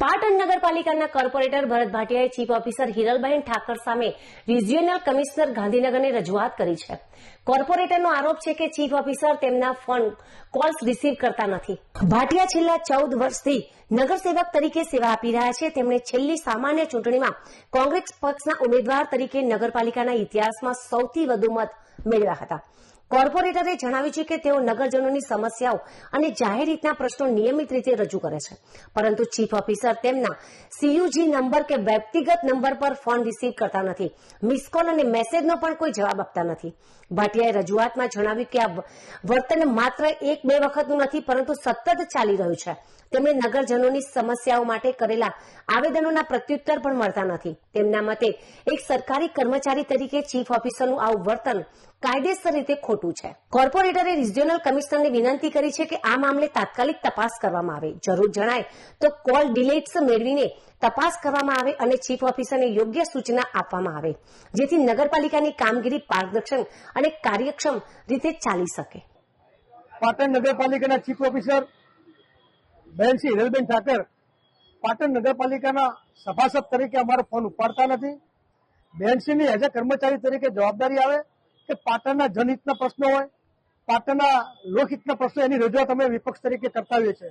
પાટણ નગરપાલિકાના કોર્પોરેટર ભરત ભાટિયાએ chief officer હિરલબહેન Thakar સામે regional commissioner ગાંધીનગરને રજૂઆત કરી છે। કોર્પોરેટરનો આરોપ છે કે ચીફ ઓફિસર તેમના ફોન કોલ્સ રિસીવ કરતા નથી। ભાટિયા છેલ્લા 14 વર્ષથી નગરસેવક તરીકે સેવા આપી રહ્યા છે। તેમણે છેલ્લી સામાન્ય ચૂંટણીમાં કોંગ્રેસ પક્ષના ઉમેદવાર તરીકે નગરપાલિકાના ઇતિહાસમાં સૌથી વધુ મત મેળવ્યા હતા। કોર્પોરેટરે જણાવ્યું છે કે તેઓ નગરજનોની સમસ્યાઓ અને જાહેર હિતના પ્રશ્નો નિયમિત રીતે રજૂ કરે છે, પરંતુ ચીફ ઓફિસર તેમના સીયુજી નંબર કે વ્યક્તિગત નંબર પર ફોન રિસીવ કરતા નથી। મિસ કોલ અને મેસેજનો પણ કોઈ જવાબ આપતા નથી। ભાટિયાએ રજૂઆતમાં જણાવ્યું કે આ વર્તન માત્ર 1-2 વખતનું નથી, પરંતુ સતત ચાલી રહ્યું છે। તેમણે નગરજનોની સમસ્યાઓ માટે કરેલા આવેદનોના પ્રત્યુત્તર પણ મળતા નથી। તેમના મતે એક સરકારી કર્મચારી તરીકે ચીફ ઓફિસરનું આવું વર્તન કાયદેસર રીતે ખોટું છે। કોર્પોરેટરે રિજિયોનલ કમિશનરને વિનંતી કરી છે કે આ મામલે તાત્કાલિક તપાસ કરવામાં આવે, જરૂર જણાય તો કોલ ડિલેટ્સ મેળવીને તપાસ કરવામાં આવે અને ચીફ ઓફિસરને યોગ્ય સૂચના આપવામાં આવે, જેથી નગરપાલિકાની કામગીરી પારદર્શક અને કાર્યક્ષમ રીતે ચાલી શકે। પાટણ નગરપાલિકાના ચીફ ઓફિસર બહેન શ્રી હિરલબેન ઠાકર પાટણ નગરપાલિકાના સભાસદ તરીકે અમારો ફોન ઉપાડતા નથી। બહેનશ્રીની એઝ એ કર્મચારી તરીકે જવાબદારી આવે કે પાટણના જનહિતના પ્રશ્નો હોય, પાટણના લોકહિતના પ્રશ્નો, એની રજૂઆત અમે વિપક્ષ તરીકે કરતા હોઈએ છીએ।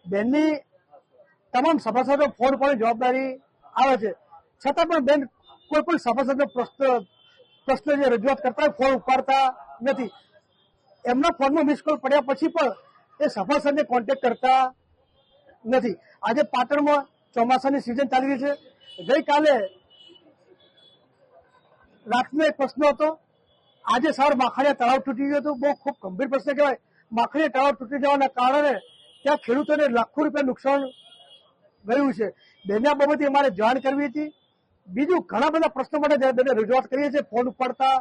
બેનની તમામ સભાસદો ફોન ઉપાડવાની જવાબદારી આવે છે, છતાં પણ બેન કોઈ પણ સભાસદનો પ્રશ્ન જે રજૂઆત કરતા હોય ફોન ઉપાડતા નથી। એમના ફોનમાં મિસ કોલ પડ્યા પછી પણ એ સભાસદને કોન્ટેક્ટ કરતા નથી। આજે પાટણમાં ચોમાસાની સિઝન ચાલી રહી છે। ગઈકાલે રાતનો એક પ્રશ્ન હતો, આજે સવાર માખણીયા તળાવ તૂટી ગયું હતું। બહુ ખૂબ ગંભીર પ્રશ્ન કહેવાય। માખણીયા તળાવ તૂટી જવાના કારણે ત્યાં ખેડૂતોને લાખો રૂપિયા નુકસાન ગયું છે। બેને આ બાબતે અમારે જાણ કરવી હતી। બીજું ઘણા બધા પ્રશ્નો માટે બેને રજૂઆત કરીએ છીએ, ફોન ઉપાડતા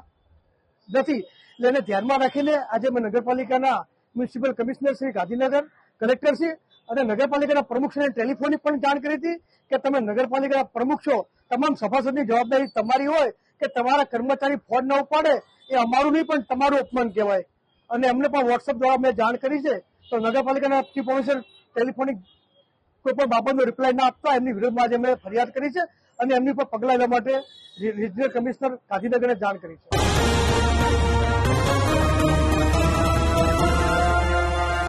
નથી। એટલે એને ધ્યાનમાં રાખીને આજે અમે નગરપાલિકાના municipal commissioner Shri Gandhinagar, collector Shri અને નગરપાલિકાના પ્રમુખશ્રીને ટેલિફોનિક પણ જાણ કરી હતી કે તમે નગરપાલિકાના પ્રમુખ છો, તમામ સભાસદની જવાબદારી તમારી હોય કે તમારા કર્મચારી ફોન ન ઉપાડે એ અમારું નહીં પણ તમારું અપમાન કહેવાય। અને એમને પણ વોટ્સઅપ દ્વારા મેં જાણ કરી છે, તો નગરપાલિકાના ચીફ ઓફિસર ટેલિફોનિક કોઈ પણ બાબતનો રિપ્લાય ના આપતા એમની વિરુદ્ધમાં આજે મેં ફરિયાદ કરી છે અને એમની પર પગલાં લેવા માટે રિજનલ કમિશનર ગાંધીનગરને જાણ કરી છે।